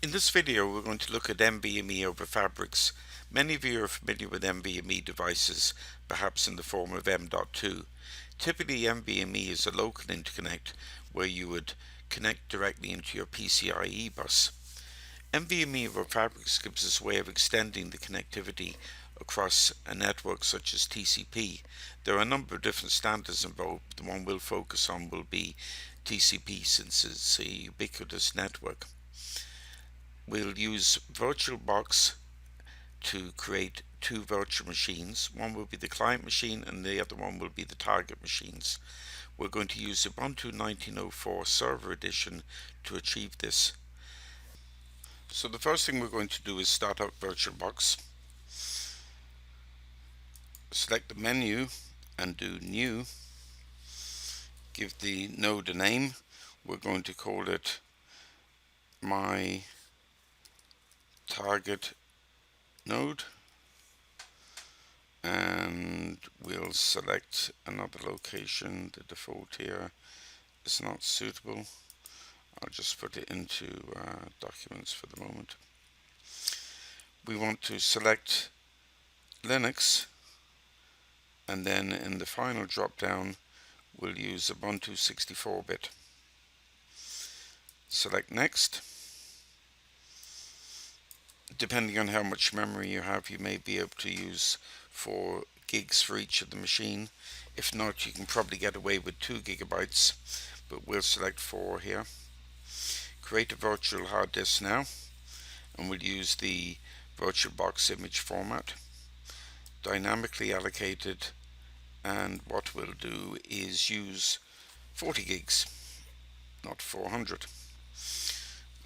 In this video we're going to look at NVMe over Fabrics. Many of you are familiar with NVMe devices, perhaps in the form of M.2. Typically NVMe is a local interconnect where you would connect directly into your PCIe bus. NVMe over Fabrics gives us a way of extending the connectivity across a network such as TCP. There are a number of different standards involved. The one we'll focus on will be TCP since it's a ubiquitous network. We'll use VirtualBox to create two virtual machines. One will be the client machine and the other one will be the target machines. We're going to use Ubuntu 1904 Server Edition to achieve this. So the first thing we're going to do is start up VirtualBox. Select the menu and do New. Give the node a name. We're going to call it My Target Node, and we'll select another location. The default here is not suitable. I'll just put it into documents for the moment. We want to select Linux, and then in the final drop down we'll use Ubuntu 64-bit. Select Next. Depending on how much memory you have, you may be able to use 4 gigs for each of the machine. If not, you can probably get away with 2 gigabytes, but we'll select 4 here. Create a virtual hard disk now, and we'll use the VirtualBox image format, dynamically allocated, and what we'll do is use 40 gigs, not 400.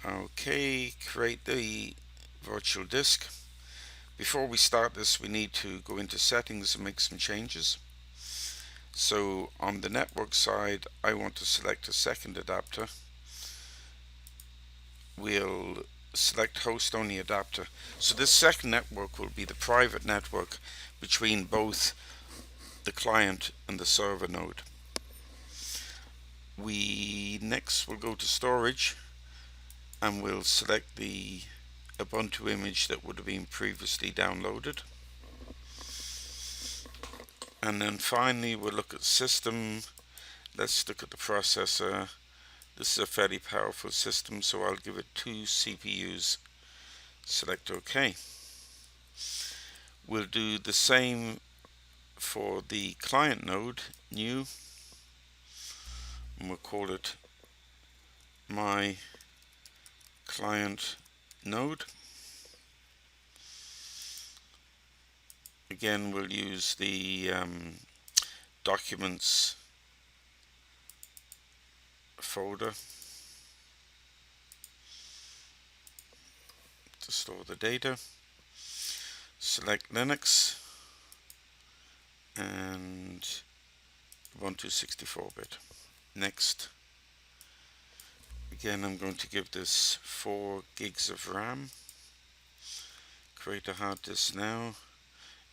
Okay, create the virtual disk. Before we start this, we need to go into settings and make some changes. So on the network side, I want to select a second adapter. We'll select host only adapter. So this second network will be the private network between both the client and the server node. Next we'll go to storage and we'll select the Ubuntu image that would have been previously downloaded, and then finally we'll look at system. Let's look at the processor. This is a fairly powerful system, so I'll give it 2 CPUs. Select OK. We'll do the same for the client node, New, and we'll call it My Client Node. Again, we'll use the documents folder to store the data. Select Linux and Ubuntu 64-bit. Next. Again, I'm going to give this 4 gigs of RAM. Create a hard disk now,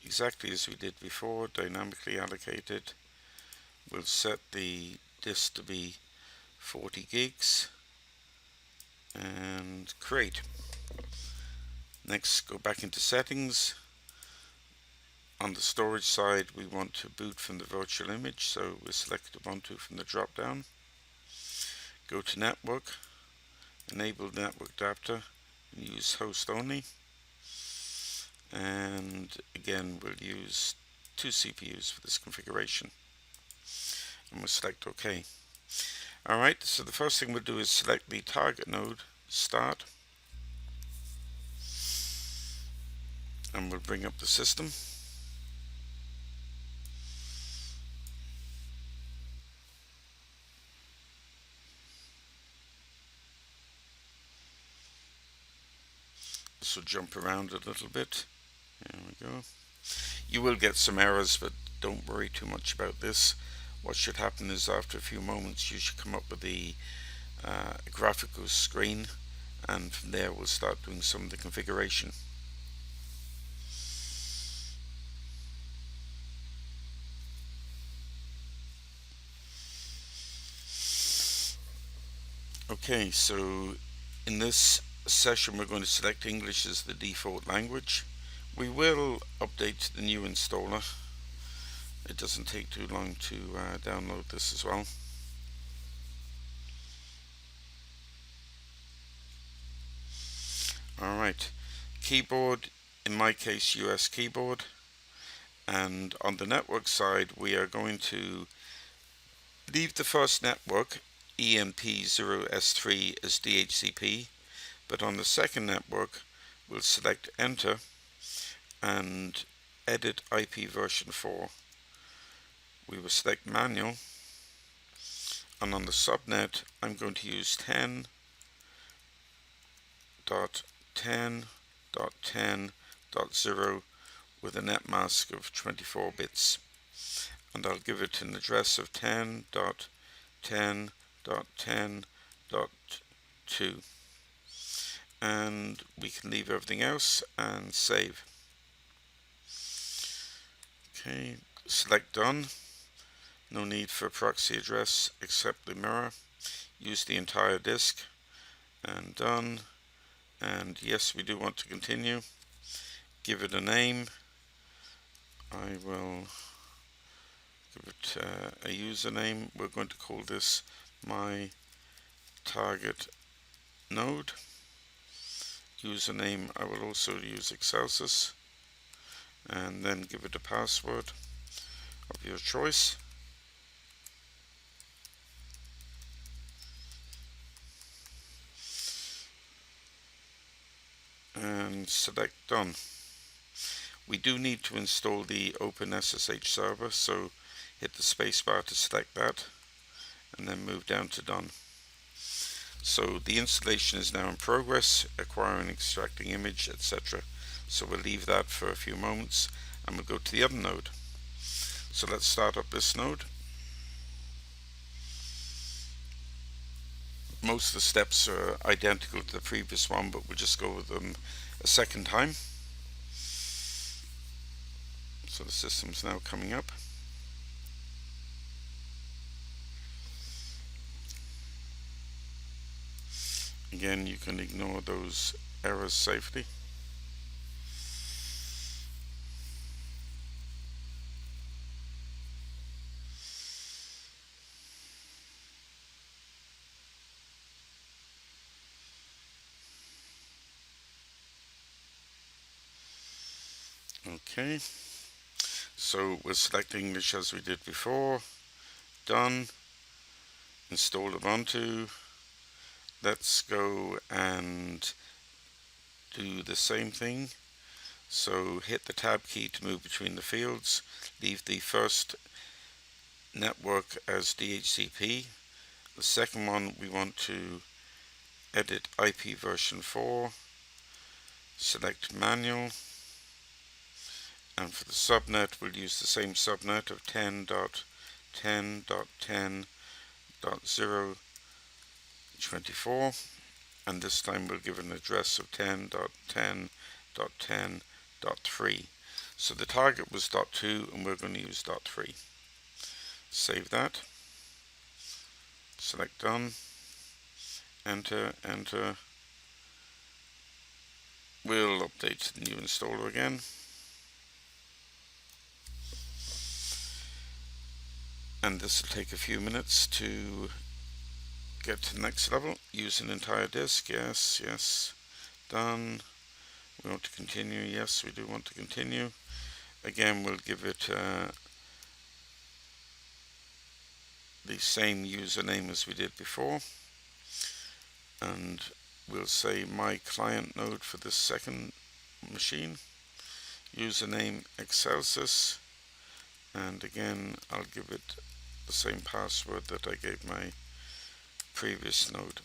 exactly as we did before, dynamically allocated. We'll set the disk to be 40 gigs and create. Next, go back into settings. On the storage side, we want to boot from the virtual image, so we'll select Ubuntu from the drop down. Go to network, enable the network adapter, and use host only. And again, we'll use 2 CPUs for this configuration. And we'll select OK. Alright, so the first thing we'll do is select the target node, start. And we'll bring up the system. This will jump around a little bit. There we go. You will get some errors, but don't worry too much about this. What should happen is after a few moments you should come up with the graphical screen, and from there we'll start doing some of the configuration. Okay, so in this session we're going to select English as the default language. We will update the new installer. It doesn't take too long to download this as well. Alright, keyboard, in my case US keyboard, and on the network side we are going to leave the first network EMP0S3 as DHCP, but on the second network we'll select enter and edit IP version 4. We will select manual, and on the subnet I'm going to use 10.10.10.0 with a net mask of 24 bits, and I'll give it an address of 10.10.10.2, and we can leave everything else and save. Okay, select done. No need for a proxy address except the mirror. Use the entire disk, and done. And yes, we do want to continue. Give it a name. I will give it a username. We're going to call this my target node. Username, I will also use Excelsis, and then give it a password of your choice. And select done. We do need to install the OpenSSH server, so hit the spacebar to select that and then move down to done. So the installation is now in progress, acquiring, extracting image, etc. So we'll leave that for a few moments and we'll go to the other node. So let's start up this node. Most of the steps are identical to the previous one, but we'll just go with them a second time. So the system's now coming up. Again, you can ignore those errors safely. Okay, so we'll select English as we did before. Done. Install Ubuntu. Let's go and do the same thing. So hit the tab key to move between the fields. Leave the first network as DHCP. The second one we want to edit IP version 4. Select manual. And for the subnet, we'll use the same subnet of 10.10.10.024, and this time we'll give an address of 10.10.10.3. So the target was .2 and we're going to use .3. Save that. Select done. Enter, enter. We'll update the new installer again. And this will take a few minutes to get to the next level. Use an entire disk. Yes, yes. Done. We want to continue. Yes, we do want to continue. Again, we'll give it the same username as we did before. And we'll say my client node for this second machine. Username Excelsis. And again, I'll give it the same password that I gave my previous node.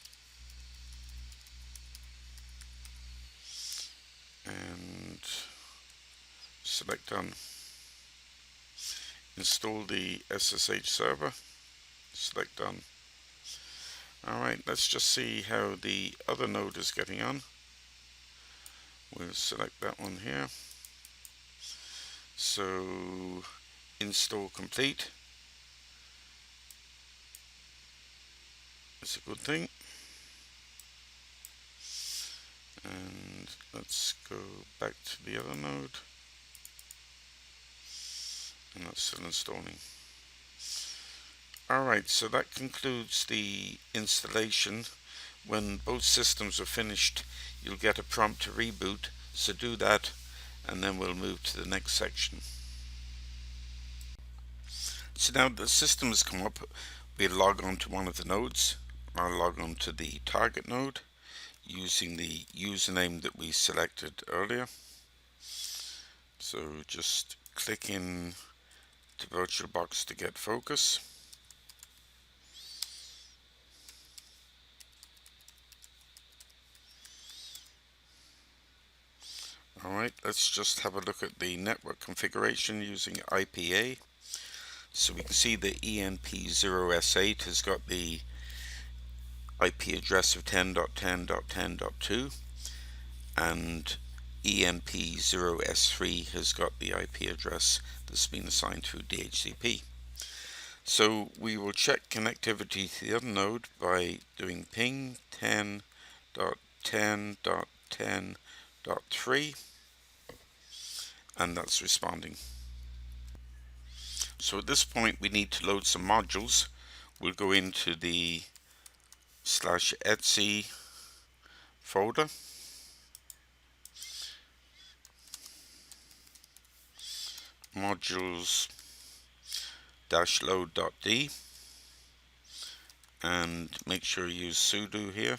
And select done. Install the SSH server. Select done. Alright, let's just see how the other node is getting on. We'll select that one here. So install complete. It's a good thing. And let's go back to the other node, and that's still installing. Alright, so that concludes the installation. When both systems are finished, you'll get a prompt to reboot, so do that, and then we'll move to the next section. So now the system has come up, we'll log on to one of the nodes. I'll log on to the target node using the username that we selected earlier. So just click in to VirtualBox to get focus. Alright, let's just have a look at the network configuration using IPA. So we can see the ENP0S8 has got the IP address of 10.10.10.2, and ENP0S3 has got the IP address that's been assigned through DHCP. So we will check connectivity to the other node by doing ping 10.10.10.3, and that's responding. So at this point we need to load some modules. We'll go into the /etc folder, modules-load.d, and make sure you use sudo here,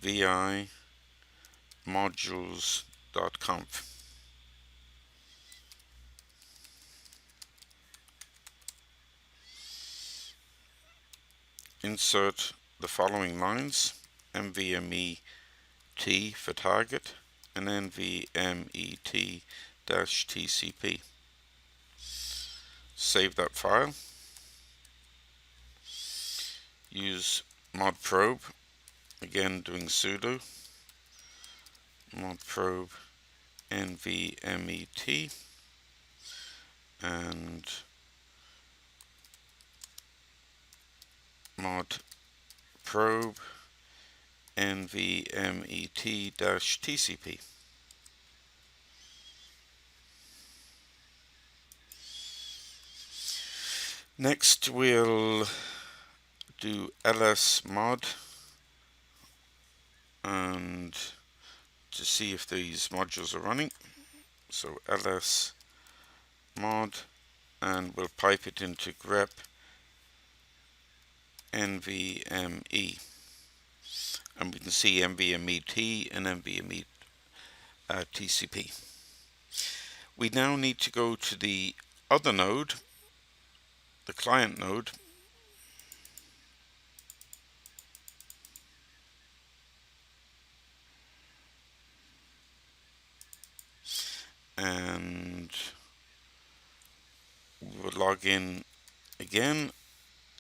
vi modules.conf. Insert the following lines: NVMe T for target and NVMe T-TCP. Save that file. Use modprobe, again doing sudo modprobe NVMe T and modprobe NVMe T-TCP. Next we'll do ls mod and to see if these modules are running. So ls mod, and we'll pipe it into grep NVMe, and we can see NVMe T and NVMe TCP. We now need to go to the other node, the client node, and we'll log in again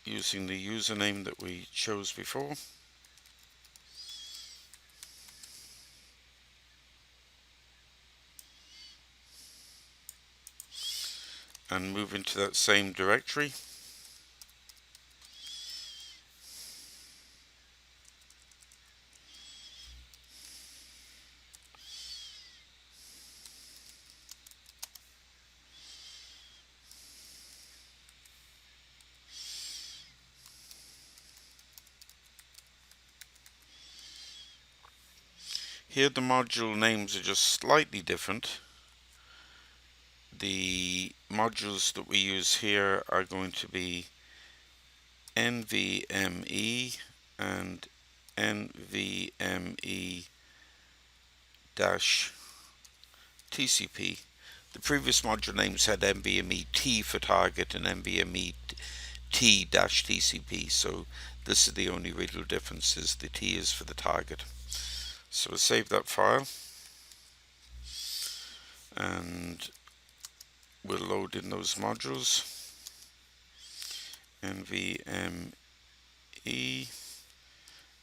using the username that we chose before. And move into that same directory. Here the module names are just slightly different. The modules that we use here are going to be NVMe and NVMe-TCP. The previous module names had NVMe T for target and NVMe T-TCP, so this is the only real difference, is the T is for the target. So we'll save that file and we'll load in those modules, NVMe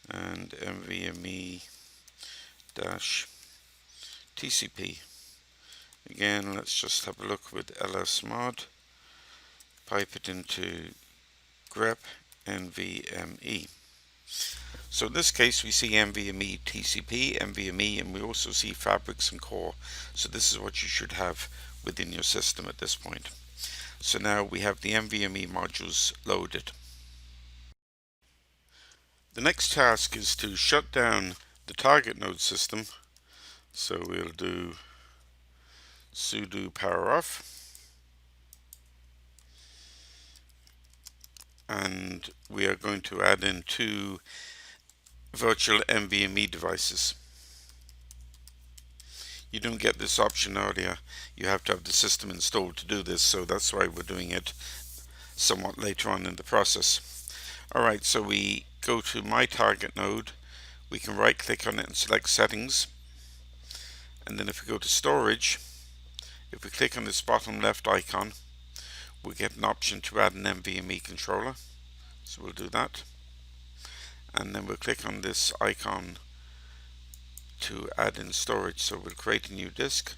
and NVMe-TCP. Again, let's just have a look with ls mod, pipe it into grep NVMe. So in this case we see NVMe TCP, NVMe, and we also see Fabrics and Core. So this is what you should have within your system at this point. So now we have the NVMe modules loaded. The next task is to shut down the target node system. So we'll do sudo power off, and we are going to add in 2 virtual NVMe devices. You don't get this option earlier. You have to have the system installed to do this, so that's why we're doing it somewhat later on in the process. Alright, so we go to my target node, we can right click on it and select settings, and then if we go to storage, if we click on this bottom left icon, we get an option to add an NVMe controller. So we'll do that, and then we'll click on this icon to add in storage. So we'll create a new disk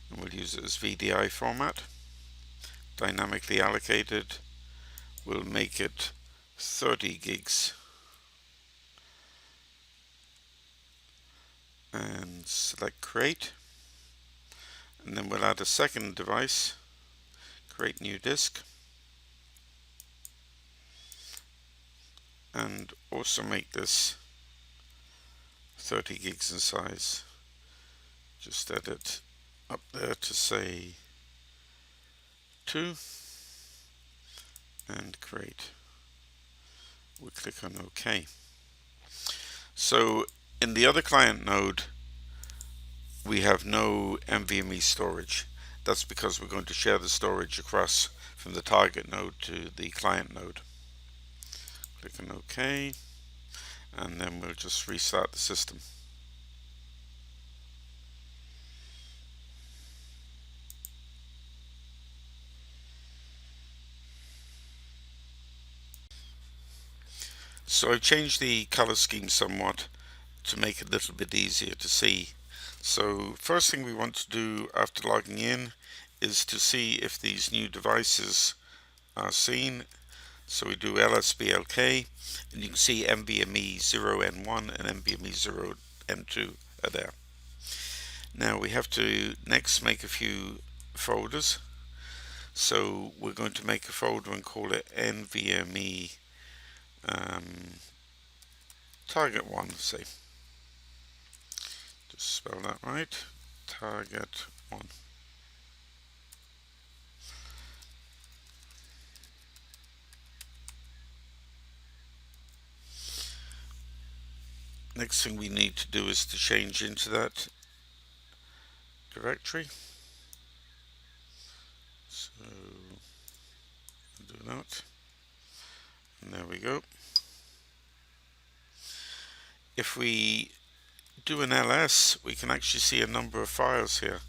and we'll use it as VDI format, dynamically allocated. We'll make it 30 gigs and select create, and then we'll add a second device, create new disk, and also make this 30 gigs in size. Just edit up there to say 2 and create. We'll click on OK. So in the other client node we have no NVMe storage. That's because we're going to share the storage across from the target node to the client node. Click on OK, and then we'll just restart the system. So I've changed the color scheme somewhat to make it a little bit easier to see. So first thing we want to do after logging in is to see if these new devices are seen. So we do lsblk, and you can see NVMe 0N1 and NVMe 0N2 are there. Now we have to next make a few folders. So we're going to make a folder and call it NVMe target 1, say. Just spell that right, target 1. Next thing we need to do is to change into that directory. So do that, and there we go. If we do an ls, we can actually see a number of files here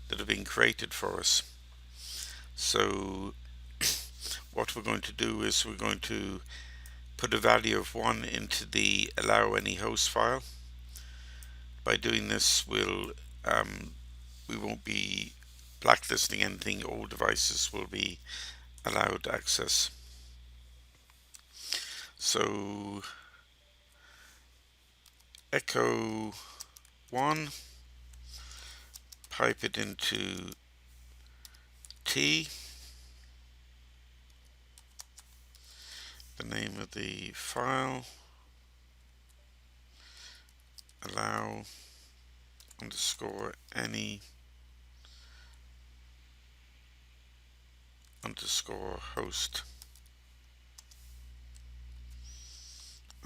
that have been created for us. So what we're going to do is we're going to put a value of 1 into the allow any host file. By doing this, we won't be blacklisting anything. All devices will be allowed access. So echo 1, pipe it into T, the name of the file, allow underscore any underscore host,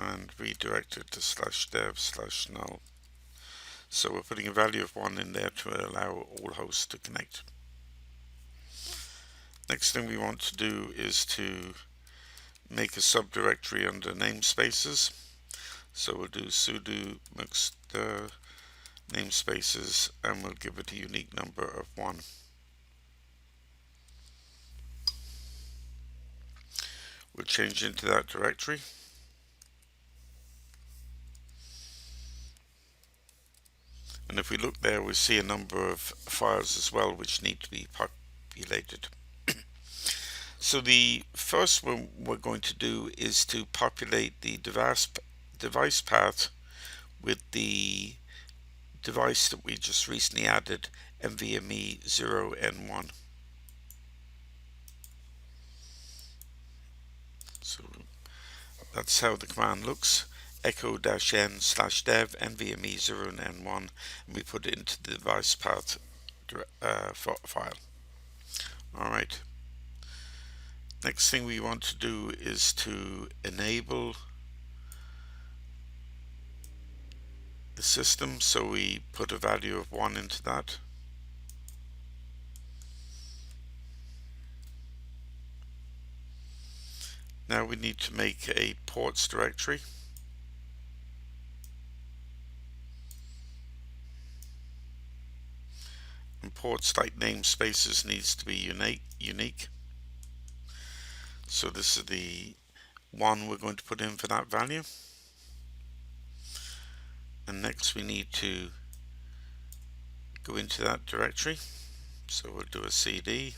and redirect it to /dev/null. So we're putting a value of 1 in there to allow all hosts to connect. Next thing we want to do is to make a subdirectory under namespaces. So we'll do sudo mux namespaces, and we'll give it a unique number of 1. We'll change into that directory. And if we look there, we see a number of files as well which need to be populated. So the first one we're going to do is to populate the device path with the device that we just recently added, NVMe 0N1. So that's how the command looks. echo-n/dev NVMe 0N1, and we put it into the device path file. Alright, next thing we want to do is to enable the system, so we put a value of 1 into that. Now we need to make a ports directory. And ports, like namespaces, needs to be unique. So this is the 1 we're going to put in for that value. And next we need to go into that directory. So we'll do a cd.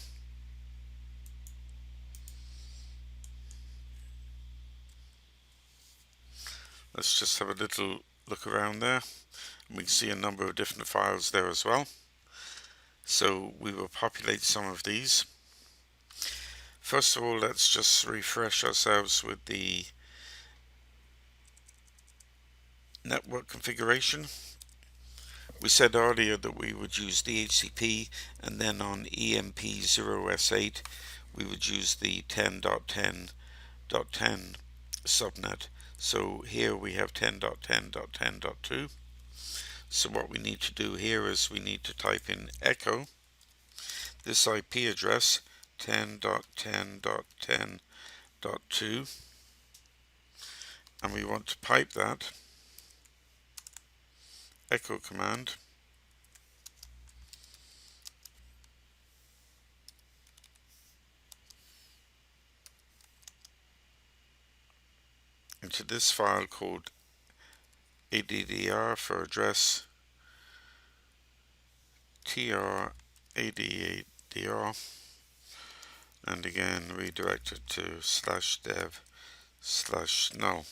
Let's just have a little look around there. And we can see a number of different files there as well. So we will populate some of these. First of all, let's just refresh ourselves with the network configuration. We said earlier that we would use DHCP, and then on EMP0S8 we would use the 10.10.10 subnet. So here we have 10.10.10.2. So what we need to do here is we need to type in echo this IP address 10.10.10.2, and we want to pipe that echo command into this file called ADDR for address TR88DR, and again redirect it to /dev/null.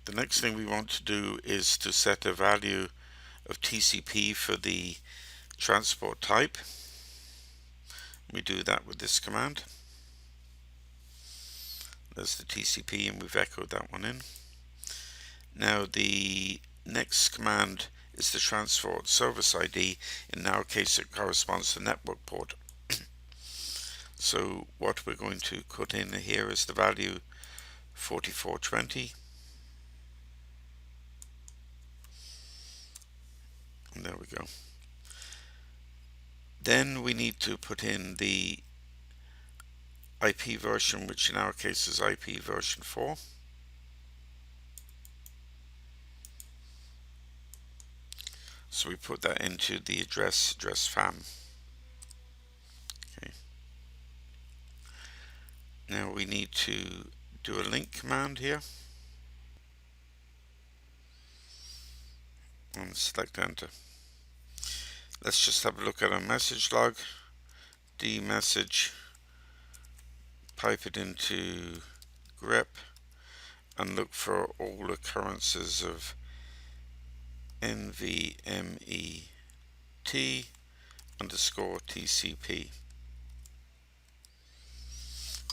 The next thing we want to do is to set a value of TCP for the transport type. We do that with this command. There's the TCP, and we've echoed that one in. Now the next command is the transport service ID. In our case it corresponds to the network port. So what we're going to put in here is the value 4420. And there we go. Then we need to put in the IP version, which in our case is IP version 4. So we put that into the address fam. Okay. Now we need to do a link command here and select enter. Let's just have a look at our message log. Dmessage, pipe it into grep and look for all occurrences of NVMe T_TCP,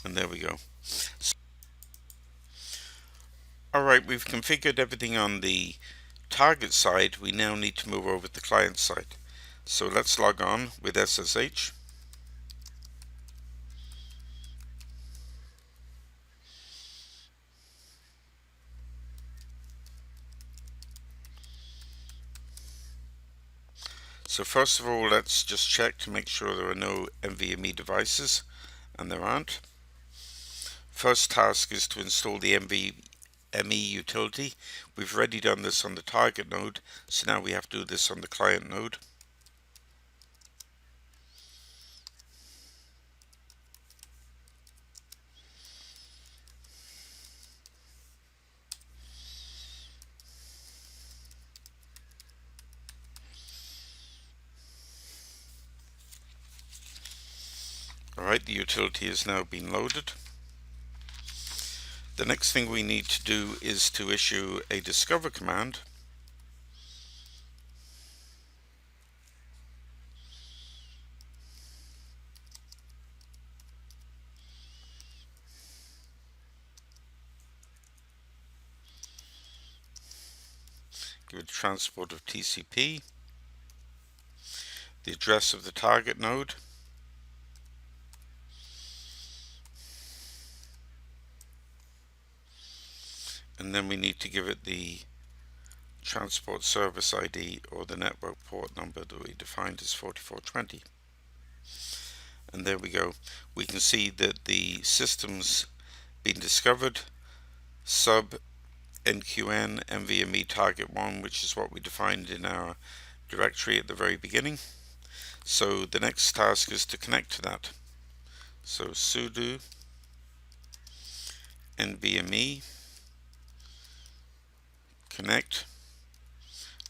and there we go. Alright, we've configured everything on the target side. We now need to move over to the client side. So let's log on with SSH. So first of all, let's just check to make sure there are no NVMe devices, and there aren't. First task is to install the NVMe utility. We've already done this on the target node, so now we have to do this on the client node. Alright, the utility has now been loaded. The next thing we need to do is to issue a discover command. Give it transport of TCP, the address of the target node, and then we need to give it the transport service ID, or the network port number that we defined as 4420. And there we go. We can see that the system's been discovered, sub NQN NVMe target 1, which is what we defined in our directory at the very beginning. So the next task is to connect to that. So sudo NVMe connect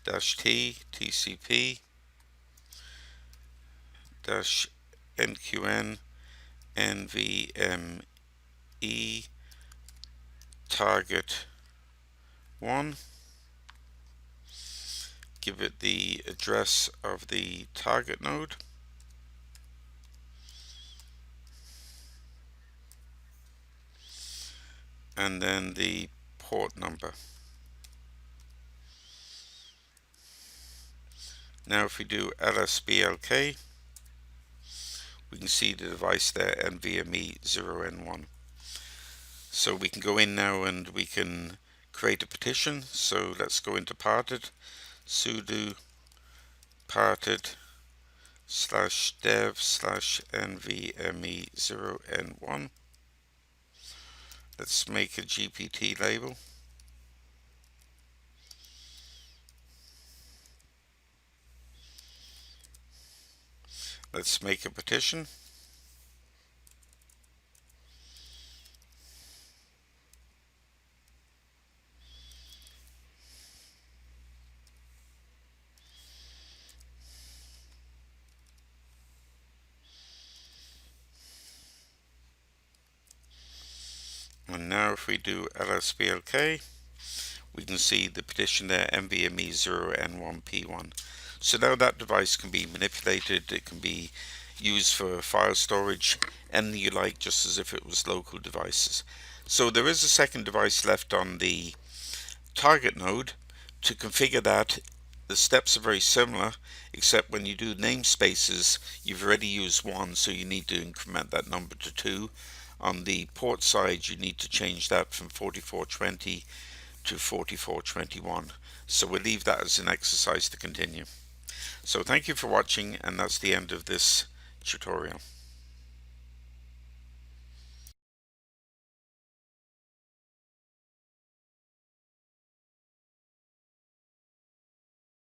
-t TCP -NQN NVMe target 1. Give it the address of the target node, and then the port number. Now if we do lsblk, we can see the device there, NVMe 0N1. So we can go in now and we can create a partition. So let's go into parted, sudo parted /dev/NVMe 0N1. Let's make a GPT label. Let's make a partition. And now if we do lsblk, we can see the partition there, NVMe 0N1P1. So now that device can be manipulated, it can be used for file storage, anything you like, just as if it was local devices. So there is a second device left on the target node. To configure that, the steps are very similar, except when you do namespaces, you've already used 1, so you need to increment that number to 2. On the port side, you need to change that from 4420 to 4421. So we'll leave that as an exercise to continue. So thank you for watching, and that's the end of this tutorial.